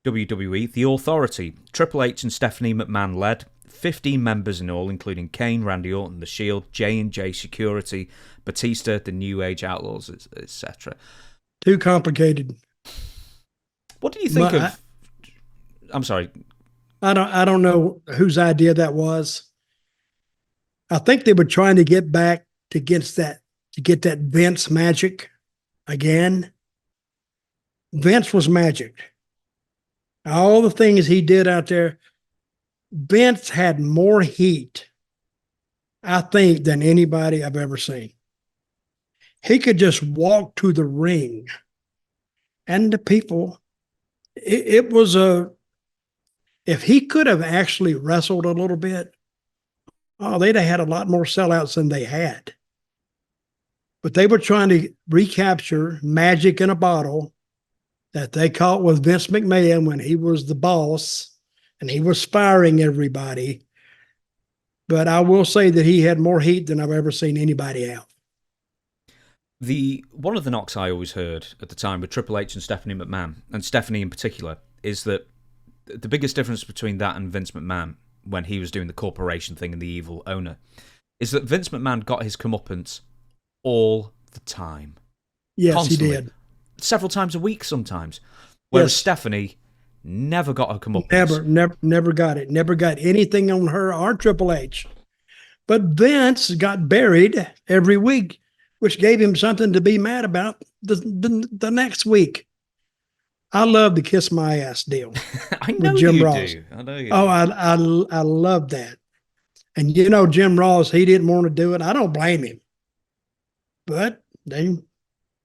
WWE, The Authority. Triple H and Stephanie McMahon led. 15 members in all, including Kane, Randy Orton, The Shield, J&J Security, Batista, the New Age Outlaws, etc. Too complicated. What do you think But of... I'm sorry. I don't know whose idea that was. I think they were trying to get back to get that Vince magic again. Vince was magic. All the things he did out there, Vince had more heat, I think, than anybody I've ever seen. He could just walk to the ring, and the people, it was a, if he could have actually wrestled a little bit, oh, they'd have had a lot more sellouts than they had. But they were trying to recapture magic in a bottle that they caught with Vince McMahon when he was the boss and he was firing everybody. But I will say that he had more heat than I've ever seen anybody have. One of the knocks I always heard at the time with Triple H and Stephanie McMahon, and Stephanie in particular, is that the biggest difference between that and Vince McMahon, when he was doing the corporation thing and the evil owner, is that Vince McMahon got his comeuppance all the time. Yes, constantly. he did. Several times a week sometimes. Whereas Yes. Stephanie never got her comeuppance. Never got it. Never got anything on her or Triple H. But Vince got buried every week, which gave him something to be mad about the next week. I love the kiss my ass deal. I know with Jim you Ross. do. I know you Oh, do. I love that. And you know, Jim Ross, he didn't want to do it. I don't blame him. But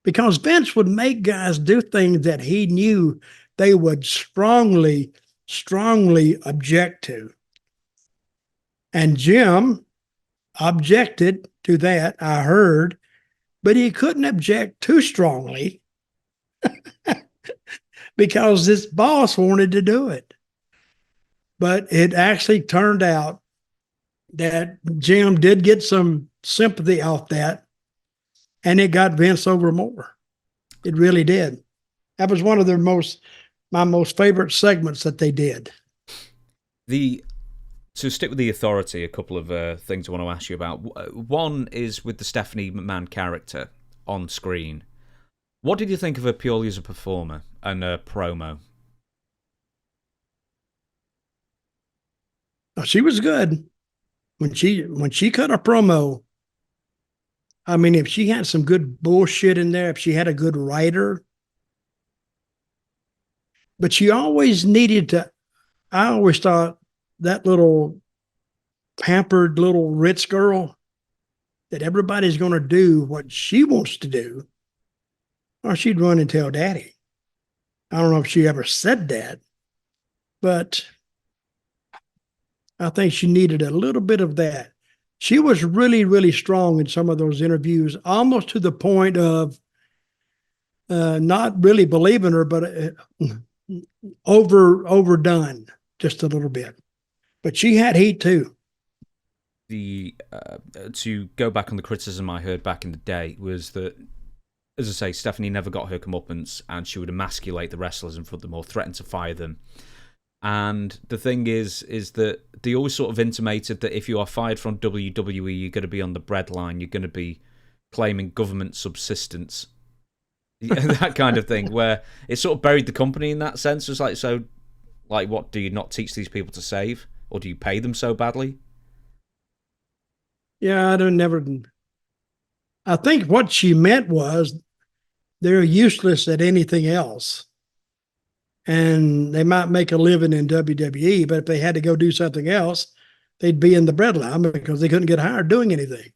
because Vince would make guys do things that he knew they would strongly object to. And Jim objected to that, I heard, but he couldn't object too strongly because his boss wanted to do it. But it actually turned out that Jim did get some sympathy off that, and it got Vince over more. It really did. That was one of my most favorite segments that they did. To stick with the Authority, a couple of things I want to ask you about. One is with the Stephanie McMahon character on screen. What did you think of her purely as a performer and a promo? She was good when she cut a promo. I mean, if she had some good bullshit in there, if she had a good writer, but she always needed to. I always thought that little pampered little Ritz girl, that everybody's going to do what she wants to do, or she'd run and tell daddy. I don't know if she ever said that, but I think she needed a little bit of that. She was really strong in some of those interviews, almost to the point of not really believing her, but overdone just a little bit. But she had heat too. To go back on the criticism I heard back in the day was that, as I say, Stephanie never got her comeuppance, and she would emasculate the wrestlers in front of them or threaten to fire them. And the thing is that they always sort of intimated that if you are fired from WWE, you're going to be on the breadline, you're going to be claiming government subsistence, that kind of thing, where it sort of buried the company in that sense. It's like, so, like, what, do you not teach these people to save? Or do you pay them so badly? Yeah, I think what she meant was they're useless at anything else. And they might make a living in WWE, but if they had to go do something else, they'd be in the breadline because they couldn't get hired doing anything.